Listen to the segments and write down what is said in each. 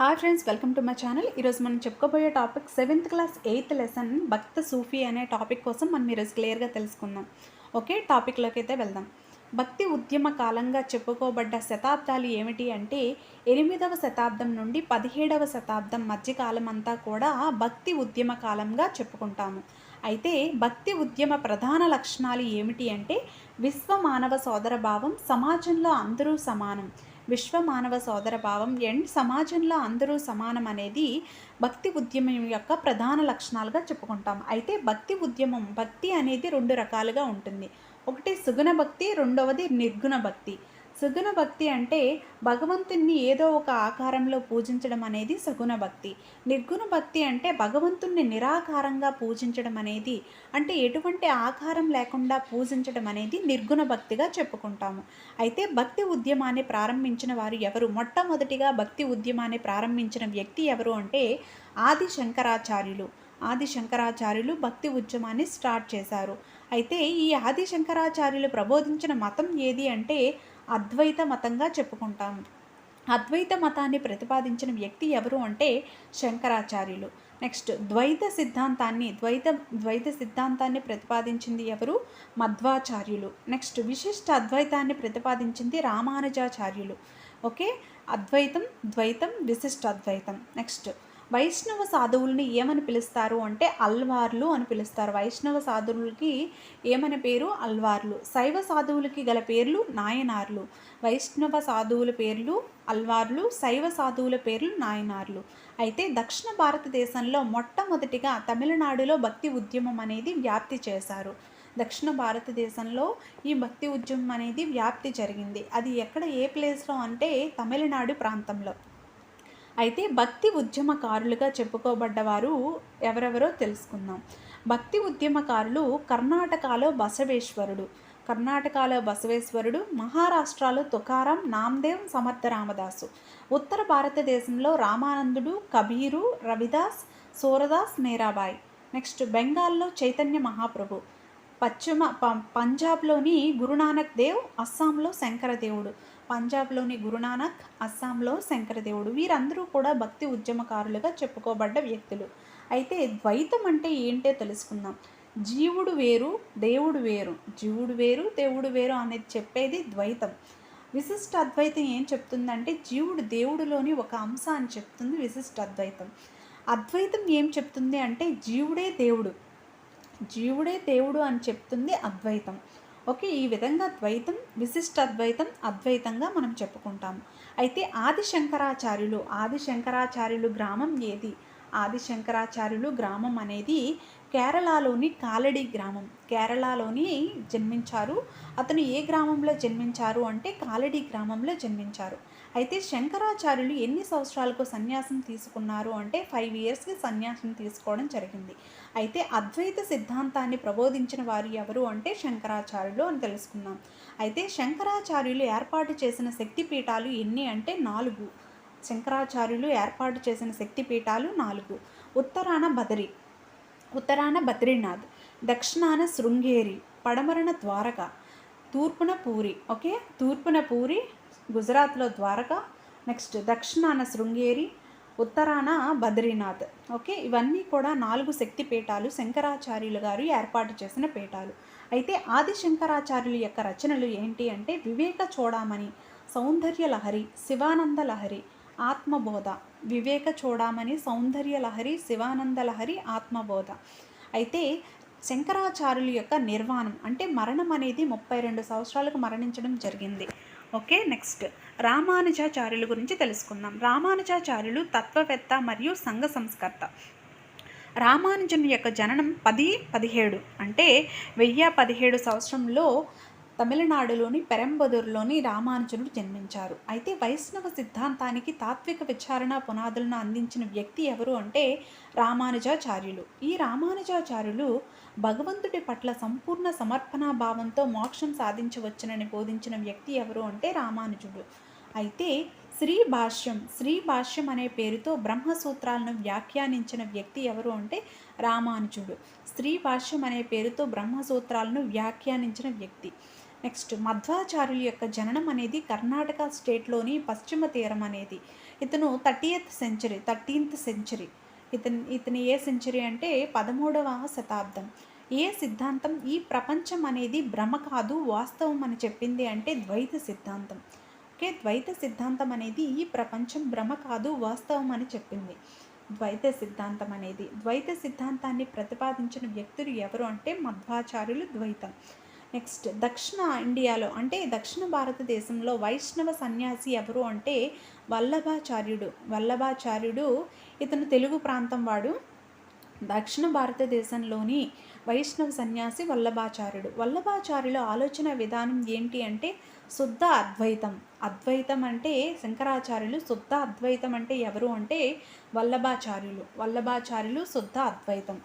Hi friends, welcome to my channel. ఈరోజు మనం చెప్పుకోబోయే topic 7th class 8th lesson భక్త సూఫీ అనే టాపిక్ కోసం మనం ఈరోజు క్లియర్గా తెలుసుకుందాం. ఓకే, టాపిక్లోకి అయితే వెళ్దాం. భక్తి ఉద్యమ కాలంగా చెప్పుకోబడ్డ శతాబ్దాలు ఏమిటి అంటే 8వ శతాబ్దం నుండి 17వ శతాబ్దం మధ్యకాలం అంతా కూడా భక్తి ఉద్యమ కాలంగా చెప్పుకుంటాము. అయితే భక్తి ఉద్యమ ప్రధాన లక్షణాలు ఏమిటి అంటే విశ్వమానవ సోదర భావం, సమాజంలో అందరూ సమానం, విశ్వమానవ సోదర భావం అండ్ సమాజంలో అందరూ సమానం అనేది భక్తి ఉద్యమం యొక్క ప్రధాన లక్షణాలుగా చెప్పుకుంటాం. అయితే భక్తి అనేది రెండు రకాలుగా ఉంటుంది. ఒకటి సుగుణ భక్తి, రెండవది నిర్గుణ భక్తి. సుగుణ భక్తి అంటే భగవంతుణ్ణి ఏదో ఒక ఆకారంలో పూజించడం అనేది సగుణ భక్తి. నిర్గుణ భక్తి అంటే భగవంతుణ్ణి నిరాకారంగా పూజించడం అనేది, అంటే ఎటువంటి ఆకారం లేకుండా పూజించడం అనేది నిర్గుణ భక్తిగా చెప్పుకుంటాము. అయితే భక్తి ఉద్యమాన్ని ప్రారంభించిన వారు ఎవరు? మొట్టమొదటిగా భక్తి ఉద్యమాన్ని ప్రారంభించిన వ్యక్తి ఎవరు అంటే ఆది శంకరాచార్యులు భక్తి ఉద్యమాన్ని స్టార్ట్ చేశారు. అయితే ఈ ఆది శంకరాచార్యులు ప్రబోధించిన మతం ఏది అంటే అద్వైత మతంగా చెప్పుకుంటాము. అద్వైత మతాన్ని ప్రతిపాదించిన వ్యక్తి ఎవరు అంటే శంకరాచార్యులు. నెక్స్ట్ ద్వైత సిద్ధాంతాన్ని ప్రతిపాదించింది ఎవరు? మధ్వాచార్యులు. నెక్స్ట్ విశిష్ట అద్వైతాన్ని ప్రతిపాదించింది రామానుజాచార్యులు. ఓకే, అద్వైతం, ద్వైతం, విశిష్ట అద్వైతం. నెక్స్ట్ వైష్ణవ సాధువుల్ని ఏమని పిలుస్తారు అంటే అల్వార్లు అని పిలుస్తారు. వైష్ణవ సాధువులకి ఏమని పేరు? అల్వార్లు. శైవ సాధువులకి గల పేర్లు నాయనార్లు. వైష్ణవ సాధువుల పేర్లు అల్వార్లు, శైవ సాధువుల పేర్లు నాయనార్లు. అయితే దక్షిణ భారతదేశంలో మొట్టమొదటిగా తమిళనాడులో భక్తి ఉద్యమం అనేది వ్యాప్తి చేశారు. దక్షిణ భారతదేశంలో ఈ భక్తి ఉద్యమం అనేది వ్యాప్తి జరిగింది. అది ఎక్కడ, ఏ ప్లేస్లో అంటే తమిళనాడు ప్రాంతంలో. అయితే భక్తి ఉద్యమకారులుగా చెప్పుకోబడ్డవారు ఎవరెవరో తెలుసుకుందాం. భక్తి ఉద్యమకారులు కర్ణాటకలో బసవేశ్వరుడు, మహారాష్ట్రలో తుకారాం, నామదేవ్, సమర్థ రామదాసు, ఉత్తర భారతదేశంలో రామానందుడు, కబీరు, రవిదాస్, సూరదాస్, మీరాబాయి. నెక్స్ట్ బెంగాల్లో చైతన్య మహాప్రభు, పంజాబ్లోని గురునానక్ దేవ్, అస్సాంలో శంకరదేవుడు. అస్సాంలో శంకరదేవుడు. వీరందరూ కూడా భక్తి ఉద్యమకారులుగా చెప్పుకోబడ్డ వ్యక్తులు. అయితే ద్వైతం అంటే ఏంటో తెలుసుకుందాం. జీవుడు వేరు, దేవుడు వేరు అనేది చెప్పేది ద్వైతం. విశిష్ట అద్వైతం ఏం చెప్తుందంటే జీవుడు దేవుడిలోని ఒక అంశ అని చెప్తుంది విశిష్ట అద్వైతం. అద్వైతం ఏం చెప్తుంది అంటే జీవుడే దేవుడు అని చెప్తుంది అద్వైతం. ఓకే, ఈ విధంగా ద్వైతం, విశిష్ట అద్వైతం, అద్వైతంగా మనం చెప్పుకుంటాము. అయితే ఆది శంకరాచార్యులు గ్రామం ఏది? ఆది శంకరాచార్యులు గ్రామం అనేది కేరళలోని కాలడి గ్రామం. కేరళలోని జన్మించారు. అతను ఏ గ్రామంలో జన్మించారు అంటే కాలడి గ్రామంలో జన్మించారు. అయితే శంకరాచార్యులు ఎన్ని సంవత్సరాలకు సన్యాసం తీసుకున్నారు అంటే 5 ఇయర్స్కి సన్యాసం తీసుకోవడం జరిగింది. అయితే అద్వైత సిద్ధాంతాన్ని ప్రబోధించిన వారు ఎవరు అంటే శంకరాచార్యులు అని తెలుసుకున్నాం. అయితే శంకరాచార్యులు ఏర్పాటు చేసిన శక్తిపీఠాలు ఎన్ని అంటే 4. శంకరాచార్యులు ఏర్పాటు చేసిన శక్తిపీఠాలు 4. ఉత్తరాన బద్రీనాథ్, దక్షిణాన శృంగేరి, పడమరన ద్వారక, తూర్పున పూరి. ఓకే, తూర్పున పూరి గుజరాత్లో ద్వారక, నెక్స్ట్ దక్షిణాన శృంగేరి, ఉత్తరాన బద్రీనాథ్. ఓకే, ఇవన్నీ కూడా 4 శక్తిపీఠాలు శంకరాచార్యులు గారు ఏర్పాటు చేసిన పీఠాలు. అయితే ఆది శంకరాచార్యుల యొక్క రచనలు ఏంటి అంటే వివేక చూడామణి, సౌందర్య లహరి, శివానంద లహరి, ఆత్మబోధ. శివానంద లహరి, ఆత్మబోధ. అయితే శంకరాచార్యుల యొక్క నిర్వాణం అంటే మరణం అనేది 32 సంవత్సరాలకు మరణించడం జరిగింది. ఓకే, నెక్స్ట్ రామానుజాచార్యుల గురించి తెలుసుకుందాం. రామానుజాచార్యులు తత్వవేత్త మరియు సంఘ సంస్కర్త. రామానుజుని యొక్క జననం 1017 అంటే 1017 సంవత్సరంలో తమిళనాడులోని పెరంబదూరులోని రామానుజుడు జన్మించారు. అయితే వైష్ణవ సిద్ధాంతానికి తాత్విక విచారణ పునాదులను అందించిన వ్యక్తి ఎవరు అంటే రామానుజాచార్యులు. ఈ రామానుజాచార్యులు భగవంతుడి పట్ల సంపూర్ణ సమర్పణా భావంతో మోక్షం సాధించవచ్చునని బోధించిన వ్యక్తి ఎవరు అంటే రామానుజుడు. అయితే శ్రీ భాష్యం అనే పేరుతో బ్రహ్మసూత్రాలను వ్యాఖ్యానించిన వ్యక్తి ఎవరు అంటే రామానుజుడు. శ్రీ భాష్యం అనే పేరుతో బ్రహ్మసూత్రాలను వ్యాఖ్యానించిన వ్యక్తి. నెక్స్ట్ మధ్వాచార్యుల యొక్క జననం అనేది కర్ణాటక స్టేట్లోని పశ్చిమ తీరం అనేది ఇతను 13th సెంచరీ. ఇతని ఏ సెంచరీ అంటే 13వ శతాబ్దం. ఏ సిద్ధాంతం ఈ ప్రపంచం అనేది భ్రమ కాదు వాస్తవం అని చెప్పింది అంటే ద్వైత సిద్ధాంతం. ఓకే, ద్వైత సిద్ధాంతం అనేది ఈ ప్రపంచం భ్రమ కాదు వాస్తవం అని చెప్పింది. ద్వైత సిద్ధాంతాన్ని ప్రతిపాదించిన వ్యక్తులు ఎవరు అంటే మధ్వాచార్యులు ద్వైతం. నెక్స్ట్, దక్షిణ ఇండియాలో అంటే దక్షిణ భారతదేశంలో వైష్ణవ సన్యాసి ఎవరు అంటే వల్లభాచార్యుడు. ఇతను తెలుగు ప్రాంతం వాడు. దక్షిణ భారతదేశంలోని వైష్ణవ సన్యాసి వల్లభాచార్యుల ఆలోచన విధానం ఏంటి అంటే శుద్ధ అద్వైతం అంటే శంకరాచార్యులు, శుద్ధ అద్వైతం అంటే ఎవరు అంటే వల్లభాచార్యులు శుద్ధ అద్వైతం.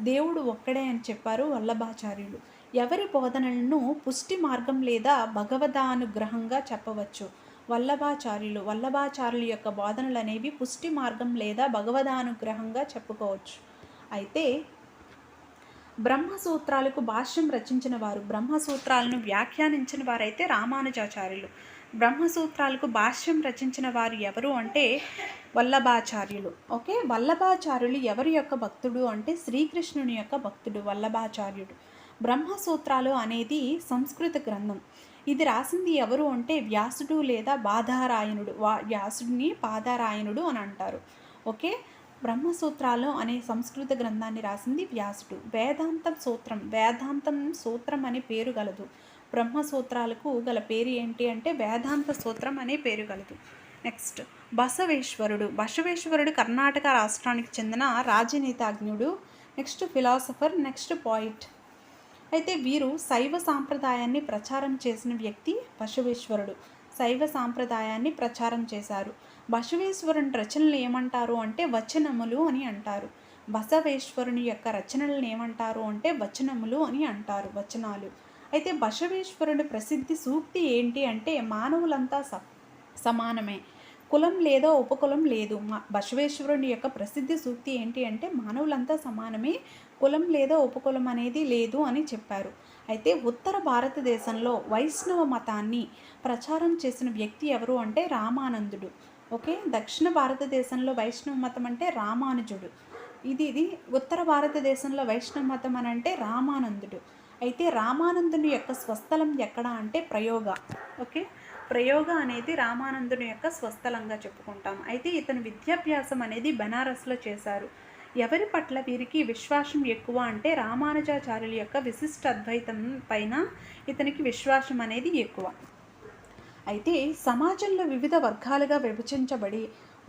దేవుడు ఒక్కడే అని చెప్పారు వల్లభాచార్యులు. ఎవరి బోధనలను పుష్టి మార్గం లేదా భగవదానుగ్రహంగా చెప్పవచ్చు? వల్లభాచార్యుల యొక్క బోధనలు అనేవి పుష్టి మార్గం లేదా భగవదానుగ్రహంగా చెప్పుకోవచ్చు. అయితే బ్రహ్మసూత్రాలకు భాష్యం రచించిన వారు, బ్రహ్మసూత్రాలను వ్యాఖ్యానించిన వారైతే రామానుజాచార్యులు. బ్రహ్మసూత్రాలకు భాష్యం రచించిన వారు ఎవరు అంటే వల్లభాచార్యులు. ఓకే, వల్లభాచార్యులు ఎవరి యొక్క భక్తుడు అంటే శ్రీకృష్ణుని యొక్క భక్తుడు వల్లభాచార్యుడు. బ్రహ్మసూత్రాలు అనేది సంస్కృత గ్రంథం. ఇది రాసింది ఎవరు అంటే వ్యాసుడు లేదా బాధారాయణుడు. వ్యాసుడిని బాధారాయణుడు అని అంటారు. ఓకే, బ్రహ్మసూత్రాలు అనే సంస్కృత గ్రంథాన్ని రాసింది వ్యాసుడు. వేదాంతం సూత్రం అనే పేరు గలదు. బ్రహ్మసూత్రాలకు గల పేరు ఏంటి అంటే వేదాంత సూత్రం అనే పేరు గలదు. నెక్స్ట్, బసవేశ్వరుడు కర్ణాటక రాష్ట్రానికి చెందిన రాజనీతిజ్ఞుడు. Next, philosopher. Next, poet. అయితే వీరు శైవ సాంప్రదాయాన్ని ప్రచారం చేసిన వ్యక్తి బసవేశ్వరుడు. శైవ సాంప్రదాయాన్ని ప్రచారం చేశారు. బసవేశ్వరుని రచనలు ఏమంటారు అంటే వచనములు అని అంటారు. బసవేశ్వరుని యొక్క రచనలను ఏమంటారు అంటే వచనములు అని అంటారు, వచనాలు. అయితే బసవేశ్వరుడి ప్రసిద్ధి సూక్తి ఏంటి అంటే మానవులంతా సమానమే, కులం లేదా ఉపకులం లేదు. బసవేశ్వరుని యొక్క ప్రసిద్ధి సూక్తి ఏంటి అంటే మానవులంతా సమానమే, కులం లేదా ఉపకులం అనేది లేదు అని చెప్పారు. అయితే ఉత్తర భారతదేశంలో వైష్ణవ మతాన్ని ప్రచారం చేసిన వ్యక్తి ఎవరు అంటే రామానందుడు. ఓకే, దక్షిణ భారతదేశంలో వైష్ణవ మతం అంటే రామానుజుడు. ఇది ఉత్తర భారతదేశంలో వైష్ణవ మతం అని అంటే రామానందుడు. అయితే రామానందుని యొక్క స్వస్థలం ఎక్కడ అంటే ప్రయోగ. ఓకే, ప్రయోగ అనేది రామానందుని యొక్క స్వస్థలంగా చెప్పుకుంటాం. అయితే ఇతను విద్యాభ్యాసం అనేది బనారస్లో చేశారు. ఎవరి పట్ల వీరికి విశ్వాసం ఎక్కువ అంటే రామానుజాచార్యుల యొక్క విశిష్ట అద్వైతం పైన ఇతనికి విశ్వాసం అనేది ఎక్కువ. అయితే సమాజంలో వివిధ వర్గాలుగా విభజించబడి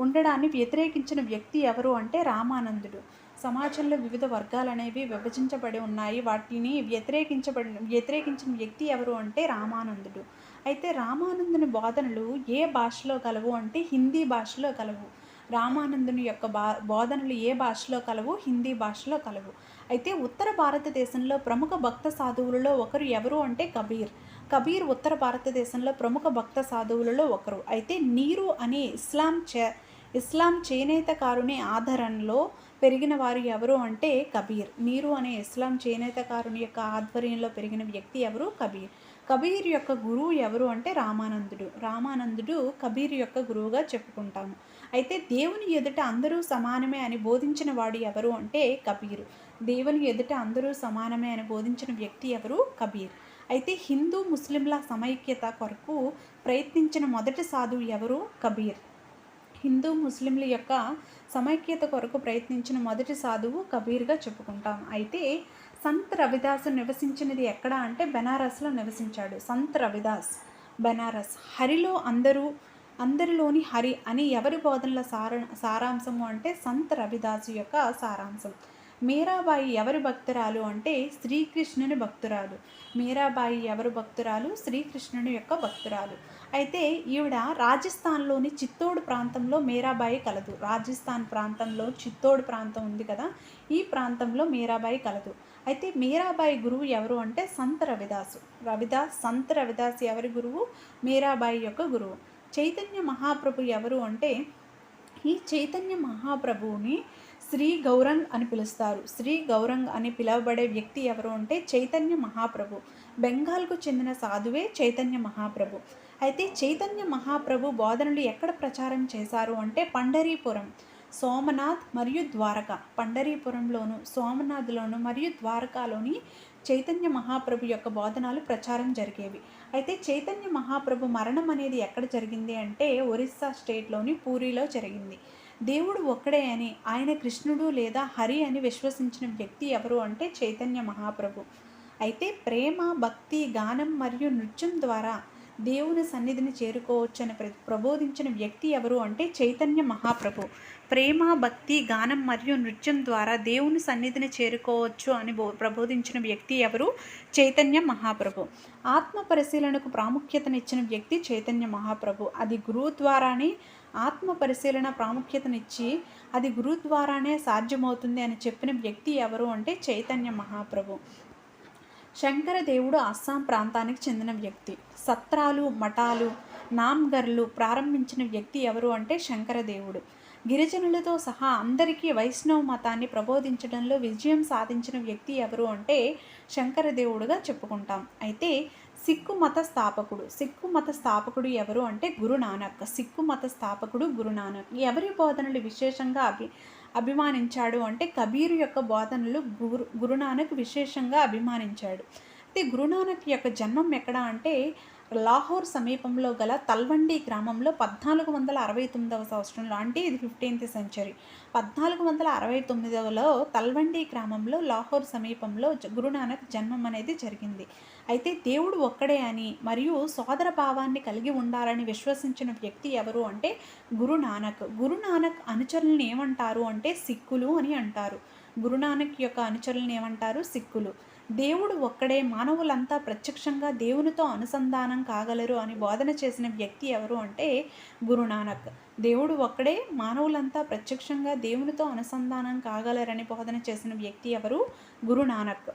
ఉండడాన్ని వ్యతిరేకించిన వ్యక్తి ఎవరు అంటే రామానందుడు. సమాజంలో వివిధ వర్గాలు అనేవి విభజించబడి ఉన్నాయి, వాటిని వ్యతిరేకించిన వ్యక్తి ఎవరు అంటే రామానందుడు. అయితే రామానందుని బోధనలు ఏ భాషలో కలవు అంటే హిందీ భాషలో కలవు. రామానందుని యొక్క బోధనలు ఏ భాషలో కలవు? హిందీ భాషలో కలవు. అయితే ఉత్తర భారతదేశంలో ప్రముఖ భక్త సాధువులలో ఒకరు ఎవరు అంటే కబీర్ ఉత్తర భారతదేశంలో ప్రముఖ భక్త సాధువులలో ఒకరు. అయితే నీరు అనే ఇస్లాం చేనేతకారుని ఆధారంలో పెరిగిన వారు ఎవరు అంటే కబీర్. నీరు అనే ఇస్లాం చేనేతకారుని యొక్క ఆధ్వర్యంలో పెరిగిన వ్యక్తి ఎవరు? కబీర్ యొక్క గురువు ఎవరు అంటే రామానందుడు కబీర్ యొక్క గురువుగా చెప్పుకుంటాము. అయితే దేవుని ఎదుట అందరూ సమానమే అని బోధించిన వాడు ఎవరు అంటే కబీర్. దేవుని ఎదుట అందరూ సమానమే అని బోధించిన వ్యక్తి ఎవరు? కబీర్. అయితే హిందూ ముస్లింల సమైక్యత కొరకు ప్రయత్నించిన మొదటి సాధువు ఎవరు? కబీర్. హిందూ ముస్లింల యొక్క సమైక్యత కొరకు ప్రయత్నించిన మొదటి సాధువు కబీర్గా చెప్పుకుంటాం. అయితే సంత్ రవిదాస్ నివసించినది ఎక్కడ అంటే బెనారస్లో నివసించాడు. సంత్ రవిదాస్ బెనారస్. అందరిలోని హరి అని ఎవరి బోధనల సారాంశము అంటే సంత్ రవిదాసు యొక్క సారాంశం. మీరాబాయి ఎవరి భక్తురాలు అంటే శ్రీకృష్ణుని భక్తురాలు. మీరాబాయి ఎవరు భక్తురాలు? శ్రీకృష్ణుని యొక్క భక్తురాలు. అయితే ఈవిడ రాజస్థాన్లోని చిత్తోడ్ ప్రాంతంలో మీరాబాయి కలదు. రాజస్థాన్ ప్రాంతంలో చిత్తోడ్ ప్రాంతం ఉంది కదా, ఈ ప్రాంతంలో మీరాబాయి కలదు. అయితే మీరాబాయి గురువు ఎవరు అంటే సంత్ సంత్ రవిదాస్ ఎవరి గురువు? మీరాబాయి యొక్క గురువు. చైతన్య మహాప్రభు ఎవరు అంటే ఈ చైతన్య మహాప్రభువుని శ్రీ గౌరంగ్ అని పిలుస్తారు. శ్రీ గౌరంగ్ అని పిలువబడే వ్యక్తి ఎవరు అంటే చైతన్య మహాప్రభు. బెంగాల్కు చెందిన సాధువే చైతన్య మహాప్రభు. అయితే చైతన్య మహాప్రభు బోధనలు ఎక్కడ ప్రచారం చేశారు అంటే పండరీపురం, సోమనాథ్ మరియు ద్వారక. పండరీపురంలోను, సోమనాథ్లోను మరియు ద్వారకాలోని చైతన్య మహాప్రభు యొక్క బోధనాలు ప్రచారం జరిగేవి. అయితే చైతన్య మహాప్రభు మరణం అనేది ఎక్కడ జరిగింది అంటే ఒరిస్సా స్టేట్లోని పూరిలో జరిగింది. దేవుడు ఒక్కడే అని, ఆయన కృష్ణుడు లేదా హరి అని విశ్వసించిన వ్యక్తి ఎవరు అంటే చైతన్య మహాప్రభు. అయితే ప్రేమ, భక్తి, గానం మరియు నృత్యం ద్వారా దేవుని సన్నిధిని చేరుకోవచ్చని ప్రబోధించిన వ్యక్తి ఎవరు అంటే చైతన్య మహాప్రభు. ప్రేమ, భక్తి, గానం మరియు నృత్యం ద్వారా దేవుని సన్నిధిని చేరుకోవచ్చు అని ప్రబోధించిన వ్యక్తి ఎవరు? చైతన్య మహాప్రభు. ఆత్మ పరిశీలనకు ప్రాముఖ్యతనిచ్చిన వ్యక్తి చైతన్య మహాప్రభు. అది గురువు ద్వారానే ఆత్మ పరిశీలన ప్రాముఖ్యతనిచ్చి అది గురువు ద్వారానే సాధ్యమవుతుంది అని చెప్పిన వ్యక్తి ఎవరు అంటే చైతన్య మహాప్రభు. శంకర దేవుడు అస్సాం ప్రాంతానికి చెందిన వ్యక్తి. సత్రాలు, మఠాలు, నామ్గర్లు ప్రారంభించిన వ్యక్తి ఎవరు అంటే శంకర దేవుడు. గిరిజనులతో సహా అందరికీ వైష్ణవ మతాన్ని ప్రబోధించడంలో విజయం సాధించిన వ్యక్తి ఎవరు అంటే శంకర దేవుడుగా చెప్పుకుంటాం. అయితే సిక్కు మత స్థాపకుడు ఎవరు అంటే గురునానక్. సిక్కు మత స్థాపకుడు గురునానక్. ఎవరి బోధనలు విశేషంగా అభిమానించాడు అంటే కబీరు యొక్క బోధనలు గురునానక్ విశేషంగా అభిమానించాడు. అయితే గురునానక్ యొక్క జన్మం ఎక్కడ అంటే లాహోర్ సమీపంలో గల తల్వండి గ్రామంలో 1469వ సంవత్సరంలో, అంటే ఇది 15th సెంచరీ. 1469లో తల్వండి గ్రామంలో లాహోర్ సమీపంలో గురునానక్ జన్మం అనేది జరిగింది. అయితే దేవుడు ఒక్కడే అని మరియు సోదర భావాన్ని కలిగి ఉండాలని విశ్వసించిన వ్యక్తి ఎవరు అంటే గురునానక్. గురునానక్ అనుచరులను ఏమంటారు అంటే సిక్కులు అని అంటారు. గురునానక్ యొక్క అనుచరులను ఏమంటారు? సిక్కులు. దేవుడు ఒక్కడే, మానవులంతా ప్రత్యక్షంగా దేవునితో అనుసంధానం కాగలరు అని బోధన చేసిన వ్యక్తి ఎవరు అంటే గురునానక్. దేవుడు ఒక్కడే, మానవులంతా ప్రత్యక్షంగా దేవునితో అనుసంధానం కాగలరని బోధన చేసిన వ్యక్తి ఎవరు? గురునానక్.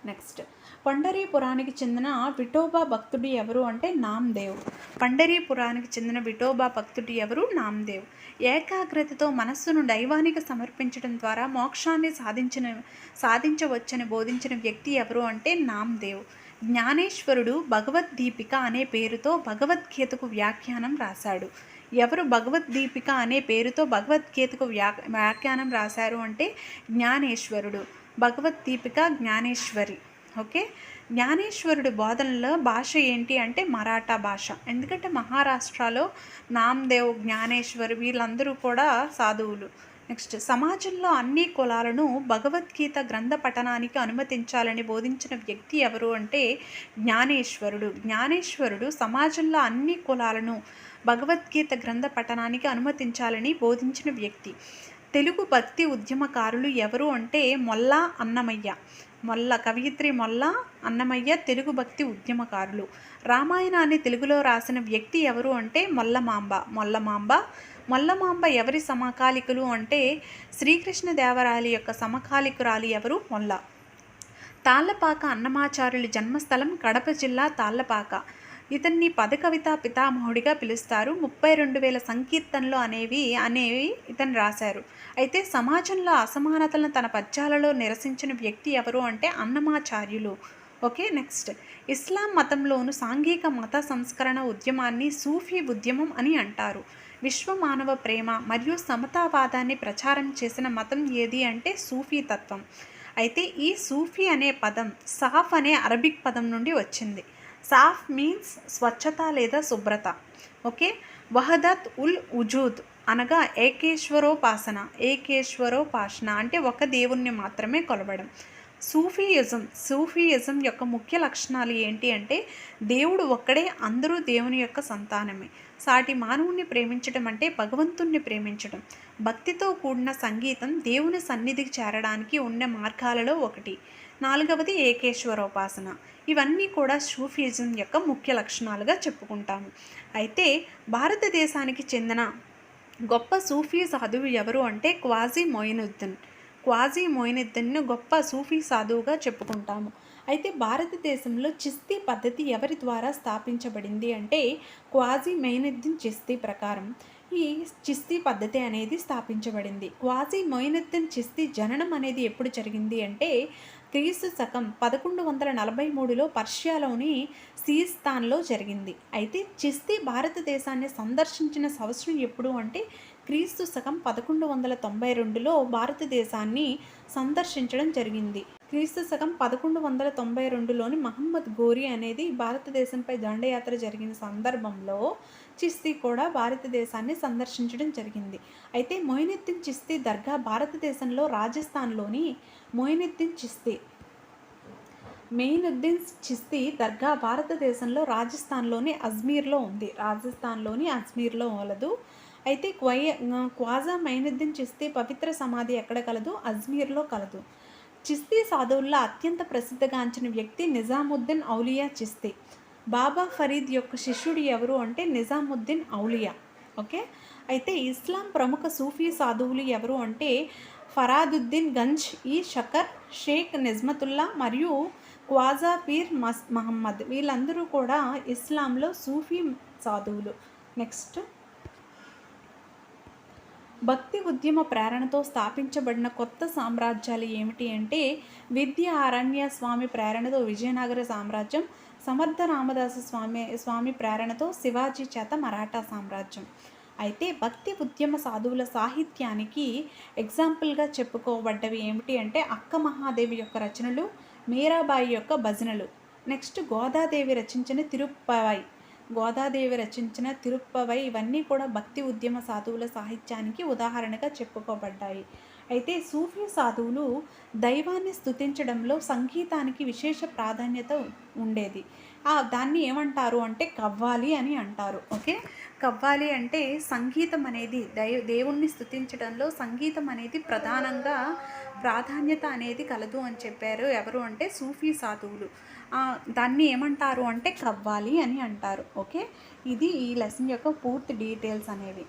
నెక్స్ట్, పండరీపురానికి చెందిన విఠోబా భక్తుడు ఎవరు అంటే నామ్దేవ్. పండరీపురానికి చెందిన విఠోబా భక్తుడు ఎవరు? నామ్దేవ్. ఏకాగ్రతతో మనస్సును దైవానికి సమర్పించడం ద్వారా మోక్షాన్ని సాధించవచ్చని బోధించిన వ్యక్తి ఎవరు అంటే నామ్దేవ్. జ్ఞానేశ్వరుడు భగవద్దీపిక అనే పేరుతో భగవద్గీతకు వ్యాఖ్యానం రాశాడు. ఎవరు భగవద్దీపిక అనే పేరుతో భగవద్గీతకు వ్యాఖ్యానం రాశారు అంటే జ్ఞానేశ్వరుడు. భగవద్దీపిక జ్ఞానేశ్వరి. ఓకే, జ్ఞానేశ్వరుడు బోధనలో భాష ఏంటి అంటే మరాఠా భాష. ఎందుకంటే మహారాష్ట్రలో నామ్దేవ్, జ్ఞానేశ్వర్ వీళ్ళందరూ కూడా సాధువులు. నెక్స్ట్, సమాజంలో అన్ని కులాలను భగవద్గీత గ్రంథ పఠనానికి అనుమతించాలని బోధించిన వ్యక్తి ఎవరు అంటే జ్ఞానేశ్వరుడు. జ్ఞానేశ్వరుడు సమాజంలో అన్ని కులాలను భగవద్గీత గ్రంథ పఠనానికి అనుమతించాలని బోధించిన వ్యక్తి. తెలుగు భక్తి ఉద్యమకారులు ఎవరు అంటే మొల్లా అన్నమయ్య. కవయిత్రి మొల్లా అన్నమయ్య తెలుగు భక్తి ఉద్యమకారులు. రామాయణాన్ని తెలుగులో రాసిన వ్యక్తి ఎవరు అంటే మొల్లమాంబ ఎవరి సమకాలికులు అంటే శ్రీకృష్ణదేవరాయల యొక్క సమకాలికురాలు ఎవరు? మొల్ల. తాళ్ళపాక అన్నమాచార్యుల జన్మస్థలం కడప జిల్లా తాళ్ళపాక. ఇతన్ని పదకవితా పితామహుడిగా పిలుస్తారు. 32,000 సంకీర్తనలు అనేవి ఇతను రాశారు. అయితే సమాజంలో అసమానతలను తన పద్యాలలో నిరసించిన వ్యక్తి ఎవరు అంటే అన్నమాచార్యులు. ఓకే, నెక్స్ట్, ఇస్లాం మతంలోను సాంఘిక మత సంస్కరణ ఉద్యమాన్ని సూఫీ ఉద్యమం అని అంటారు. విశ్వమానవ ప్రేమ మరియు సమతావాదాన్ని ప్రచారం చేసిన మతం ఏది అంటే సూఫీ తత్వం. అయితే ఈ సూఫీ అనే పదం సాఫ్ అనే అరబిక్ పదం నుండి వచ్చింది. సాఫ్ మీన్స్ స్వచ్ఛత లేదా శుభ్రత. ఓకే, వహదత్ ఉల్ ఉజూద్ అనగా ఏకేశ్వరోపాసన అంటే ఒక దేవుణ్ణి మాత్రమే కొలవడం. సూఫీయిజం యొక్క ముఖ్య లక్షణాలు ఏంటి అంటే దేవుడు ఒక్కడే, అందరూ దేవుని యొక్క సంతానమే. సాటి మానవుణ్ణి ప్రేమించడం అంటే భగవంతుణ్ణి ప్రేమించడం. భక్తితో కూడిన సంగీతం దేవుని సన్నిధికి చేరడానికి ఉన్న మార్గాలలో ఒకటి. 4వది ఏకేశ్వరోపాసన. ఇవన్నీ కూడా సూఫీయిజం యొక్క ముఖ్య లక్షణాలుగా చెప్పుకుంటాము. అయితే భారతదేశానికి చెందిన గొప్ప సూఫీ సాధువు ఎవరు అంటే క్వాజీ మొయినుద్దీన్ను గొప్ప సూఫీ సాధువుగా చెప్పుకుంటాము. అయితే భారతదేశంలో చిస్తీ పద్ధతి ఎవరి ద్వారా స్థాపించబడింది అంటే క్వాజీ మొయినుద్దీన్ చిస్తీ ప్రకారం ఈ చిస్తీ పద్ధతి అనేది స్థాపించబడింది. క్వాజీ మొయినుద్దీన్ చిస్తీ జననం అనేది ఎప్పుడు జరిగింది అంటే క్రీస్తు శకం 1143లో పర్షియాలోని సీస్తాన్లో జరిగింది. అయితే చిస్తీ భారతదేశాన్ని సందర్శించిన సంవత్సరం ఎప్పుడు అంటే క్రీస్తు శకం 1192లో భారతదేశాన్ని సందర్శించడం జరిగింది. క్రీస్తు శకం 1192లోని మహమ్మద్ గోరీ అనేది భారతదేశంపై దండయాత్ర జరిగిన సందర్భంలో చిస్తీ కూడా భారతదేశాన్ని సందర్శించడం జరిగింది. అయితే మొయినుద్దీన్ చిస్తీ దర్గా భారతదేశంలో రాజస్థాన్లోని మొయినుద్దీన్ చిస్తీ దర్గా భారతదేశంలో రాజస్థాన్లోని అజ్మీర్లో కలదు. అయితే ఖ్వాజా మొయినుద్దీన్ చిస్తీ పవిత్ర సమాధి ఎక్కడ కలదు? అజ్మీర్లో కలదు. చిస్తీ సాధువుల్లో అత్యంత ప్రసిద్ధిగాంచిన వ్యక్తి నిజాముద్దీన్ ఔలియా చిస్తీ. బాబా ఫరీద్ యొక్క శిష్యుడు ఎవరు అంటే నిజాముద్దీన్ ఔలియా. ఓకే. అయితే ఇస్లాం ప్రముఖ సూఫీ సాధువులు ఎవరు అంటే ఫరాదుద్దీన్ గంజ్ ఈ షకర్, షేక్ నిజ్మతుల్లా మరియు ఖ్వాజా పీర్ మహమ్మద్. వీళ్ళందరూ కూడా ఇస్లాంలో సూఫీ సాధువులు. నెక్స్ట్, భక్తి ఉద్యమ ప్రేరణతో స్థాపించబడిన కొత్త సామ్రాజ్యాలు ఏమిటి అంటే విద్యారణ్య స్వామి ప్రేరణతో విజయనగర సామ్రాజ్యం, సమర్థ రామదాసు స్వామి ప్రేరణతో శివాజీ చేత మరాఠా సామ్రాజ్యం. అయితే భక్తి ఉద్యమ సాధువుల సాహిత్యానికి ఎగ్జాంపుల్గా చెప్పుకోబడ్డవి ఏమిటి అంటే అక్క మహాదేవి యొక్క రచనలు, మీరాబాయి యొక్క భజనలు. నెక్స్ట్, గోదాదేవి రచించిన తిరుప్పవై ఇవన్నీ కూడా భక్తి ఉద్యమ సాధువుల సాహిత్యానికి ఉదాహరణగా చెప్పుకోబడ్డాయి. అయితే సూఫీ సాధువులు దైవాన్ని స్తుతించడంలో సంగీతానికి విశేష ప్రాధాన్యత ఉండేది. దాన్ని ఏమంటారు అంటే కవ్వాలి అని అంటారు. ఓకే. కవ్వాలి అంటే సంగీతం అనేది దేవుణ్ణి స్తుతించడంలో సంగీతం అనేది ప్రధానంగా ప్రాధాన్యత అనేది కలదు అని చెప్పారు. ఎవరు అంటే సూఫీ సాధువులు. దాన్ని ఏమంటారు అంటే కవ్వాలి అని అంటారు. ఓకే. ఇది ఈ లెసన్ యొక్క పూర్తి డీటెయిల్స్ అనేవి.